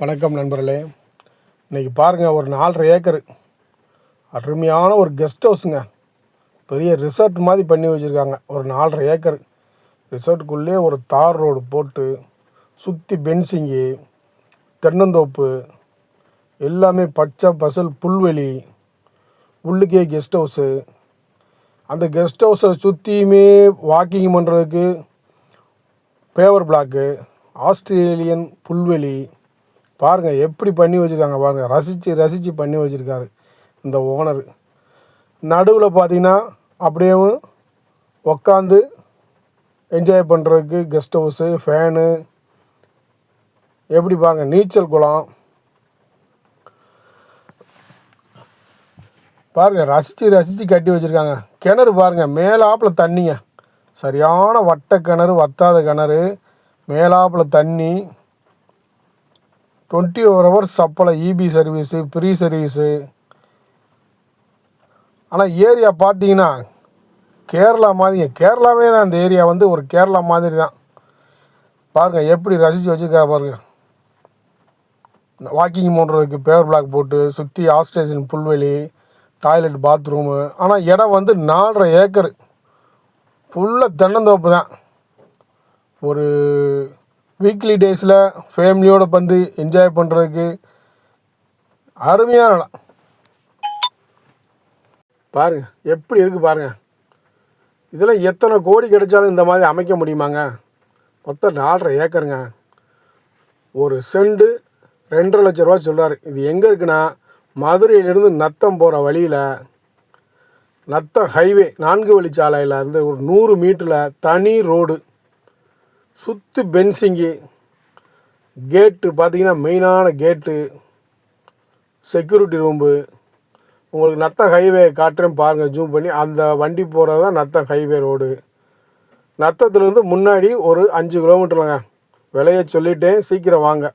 வணக்கம் நண்பர்களே. இன்றைக்கி பாருங்கள், ஒரு 4.5 ஏக்கர் அருமையான ஒரு கெஸ்ட் ஹவுஸுங்க. பெரிய ரிசார்ட் மாதிரி பண்ணி வச்சுருக்காங்க. ஒரு 4.5 ஏக்கர் ரிசார்ட்டுக்குள்ளே ஒரு தார் ரோடு போட்டு சுற்றி பென்சிங்கு, தென்னந்தோப்பு, எல்லாமே பச்சை பசல் புல்வெளி, உள்ளுக்கே கெஸ்ட் ஹவுஸு. அந்த கெஸ்ட் ஹவுஸை சுற்றியுமே வாக்கிங் பண்ணுறதுக்கு பேவர் பிளாக்கு, ஆஸ்திரேலியன் புல்வெளி. பாருங்கள் எப்படி பண்ணி வச்சுருக்காங்க பாருங்கள். ரசித்து பண்ணி வச்சுருக்காரு இந்த ஓனர். நடுவில் பார்த்தீங்கன்னா அப்படியே உக்காந்து என்ஜாய் பண்ணுறதுக்கு கெஸ்ட் ஹவுஸு, ஃபேனு, எப்படி பாருங்கள், நீச்சல் குளம். பாருங்கள், ரசித்து கட்டி வச்சுருக்காங்க. கிணறு பாருங்கள், மேலாப்பில் தண்ணிங்க. சரியான வட்ட கிணறு, வத்தாத கிணறு, மேலாப்பில் தண்ணி. 24 hours supply, EB service, free service. ஆனால் ஏரியா பார்த்தீங்கன்னா கேரளா மாதிரிங்க. கேரளாவே தான் இந்த ஏரியா ஒரு கேரளா மாதிரி தான். பாருங்கள் எப்படி ரசித்து வச்சுருக்கா பாருங்கள். வாக்கிங் பண்ணுறதுக்கு பேவர் பிளாக் போட்டு சுற்றி ஆஸ்ட்ரேஷன் புல்வெளி, டாய்லெட், பாத்ரூமு. ஆனால் இடம் 4.5 ஏக்கர் ஃபுல்லாக தென்னந்தோப்பு தான். ஒரு வீக்லி டேஸில் ஃபேமிலியோடு வந்து என்ஜாய் பண்ணுறதுக்கு அருமையான இடம். பாருங்கள் எப்படி இருக்குது பாருங்கள். இதில் எத்தனை கோடி கிடைச்சாலும் இந்த மாதிரி அமைக்க முடியுமாங்க? மொத்தம் 4.5 ஏக்கருங்க. ஒரு செண்டு 2.5 லட்ச ரூபா சொல்கிறார். இது எங்கே இருக்குன்னா, மதுரையிலேருந்து நத்தம் போகிற வழியில், நத்தம் ஹைவே 4 வழிச்சாலையில் இருந்து ஒரு 100 மீட்டரில் தனி ரோடு, சுற்றி பென்சிங்கு, கேட்டு பார்த்தீங்கன்னா மெயினான கேட்டு, செக்யூரிட்டி ரூம்பு. உங்களுக்கு நத்தம் ஹைவே காட்டுறேன் பாருங்கள், ஜூம் பண்ணி. அந்த வண்டி போகிறது தான் நத்தம் ஹைவே ரோடு. நத்தத்துலேருந்து முன்னாடி ஒரு 5 கிலோமீட்டருங்க. விலையை சொல்லிட்டேன், சீக்கிரம் வாங்க.